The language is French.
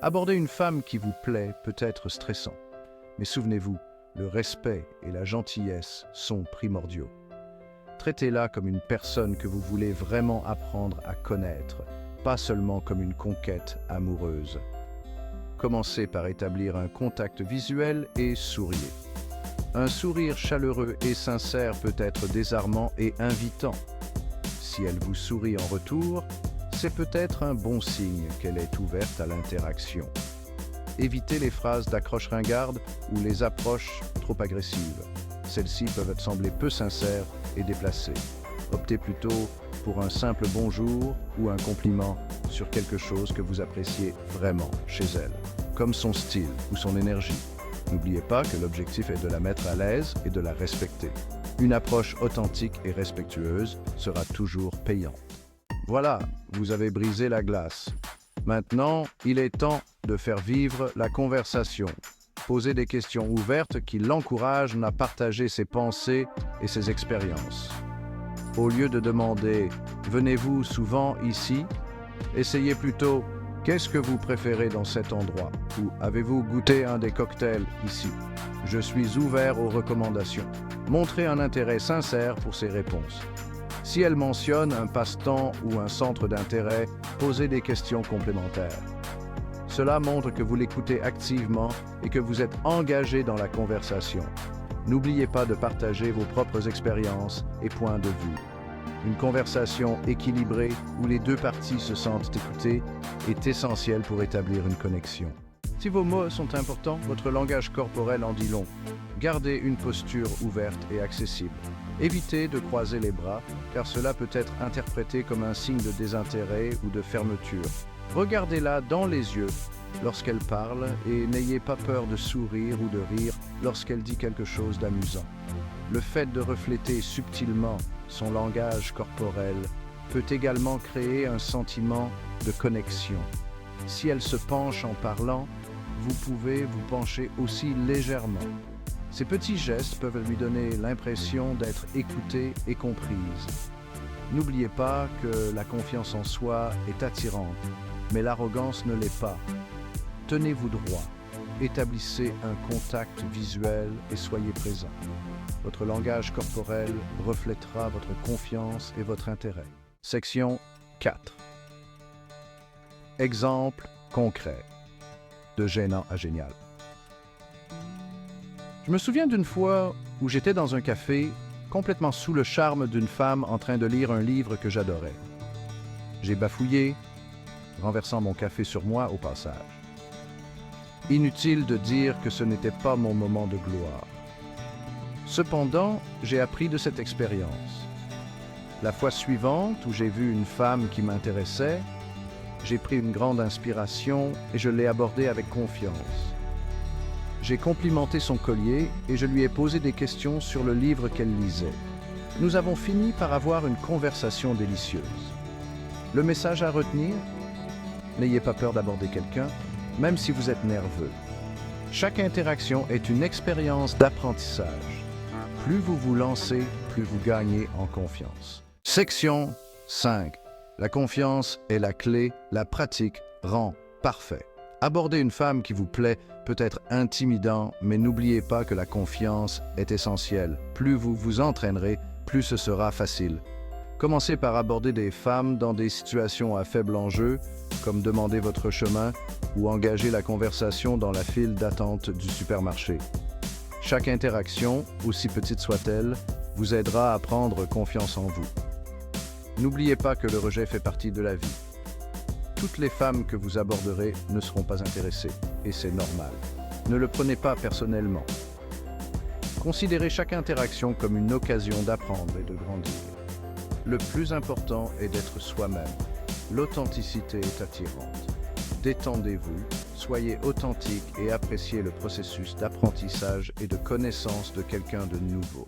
Aborder une femme qui vous plaît peut être stressant, mais souvenez-vous, le respect et la gentillesse sont primordiaux. Traitez-la comme une personne que vous voulez vraiment apprendre à connaître, pas seulement comme une conquête amoureuse. Commencez par établir un contact visuel et souriez. Un sourire chaleureux et sincère peut être désarmant et invitant. Si elle vous sourit en retour, c'est peut-être un bon signe qu'elle est ouverte à l'interaction. Évitez les phrases d'accroche ringarde ou les approches trop agressives. Celles-ci peuvent sembler peu sincères et déplacées. Optez plutôt pour un simple bonjour ou un compliment sur quelque chose que vous appréciez vraiment chez elle, comme son style ou son énergie. N'oubliez pas que l'objectif est de la mettre à l'aise et de la respecter. Une approche authentique et respectueuse sera toujours payante. Voilà, vous avez brisé la glace. Maintenant, il est temps de faire vivre la conversation. Posez des questions ouvertes qui l'encouragent à partager ses pensées et ses expériences. Au lieu de demander « Venez-vous souvent ici ?», essayez plutôt « Qu'est-ce que vous préférez dans cet endroit ?» ou « Avez-vous goûté un des cocktails ici ?» Je suis ouvert aux recommandations. Montrez un intérêt sincère pour ces réponses. Si elle mentionne un passe-temps ou un centre d'intérêt, posez des questions complémentaires. Cela montre que vous l'écoutez activement et que vous êtes engagé dans la conversation. N'oubliez pas de partager vos propres expériences et points de vue. Une conversation équilibrée où les deux parties se sentent écoutées est essentielle pour établir une connexion. Si vos mots sont importants, votre langage corporel en dit long. Gardez une posture ouverte et accessible. Évitez de croiser les bras, car cela peut être interprété comme un signe de désintérêt ou de fermeture. Regardez-la dans les yeux lorsqu'elle parle et n'ayez pas peur de sourire ou de rire lorsqu'elle dit quelque chose d'amusant. Le fait de refléter subtilement son langage corporel peut également créer un sentiment de connexion. Si elle se penche en parlant, vous pouvez vous pencher aussi légèrement. Ces petits gestes peuvent lui donner l'impression d'être écoutée et comprise. N'oubliez pas que la confiance en soi est attirante, mais l'arrogance ne l'est pas. Tenez-vous droit, établissez un contact visuel et soyez présent. Votre langage corporel reflètera votre confiance et votre intérêt. Section 4. Exemple concret. De gênant à génial. Je me souviens d'une fois où j'étais dans un café, complètement sous le charme d'une femme en train de lire un livre que j'adorais. J'ai bafouillé, renversant mon café sur moi au passage. Inutile de dire que ce n'était pas mon moment de gloire. Cependant, j'ai appris de cette expérience. La fois suivante où j'ai vu une femme qui m'intéressait, j'ai pris une grande inspiration et je l'ai abordée avec confiance. J'ai complimenté son collier et je lui ai posé des questions sur le livre qu'elle lisait. Nous avons fini par avoir une conversation délicieuse. Le message à retenir ? N'ayez pas peur d'aborder quelqu'un, même si vous êtes nerveux. Chaque interaction est une expérience d'apprentissage. Plus vous vous lancez, plus vous gagnez en confiance. Section 5. La confiance est la clé, la pratique rend parfait. Aborder une femme qui vous plaît peut être intimidant, mais n'oubliez pas que la confiance est essentielle. Plus vous vous entraînerez, plus ce sera facile. Commencez par aborder des femmes dans des situations à faible enjeu, comme demander votre chemin ou engager la conversation dans la file d'attente du supermarché. Chaque interaction, aussi petite soit-elle, vous aidera à prendre confiance en vous. N'oubliez pas que le rejet fait partie de la vie. Toutes les femmes que vous aborderez ne seront pas intéressées, et c'est normal. Ne le prenez pas personnellement. Considérez chaque interaction comme une occasion d'apprendre et de grandir. Le plus important est d'être soi-même. L'authenticité est attirante. Détendez-vous, soyez authentique et appréciez le processus d'apprentissage et de connaissance de quelqu'un de nouveau.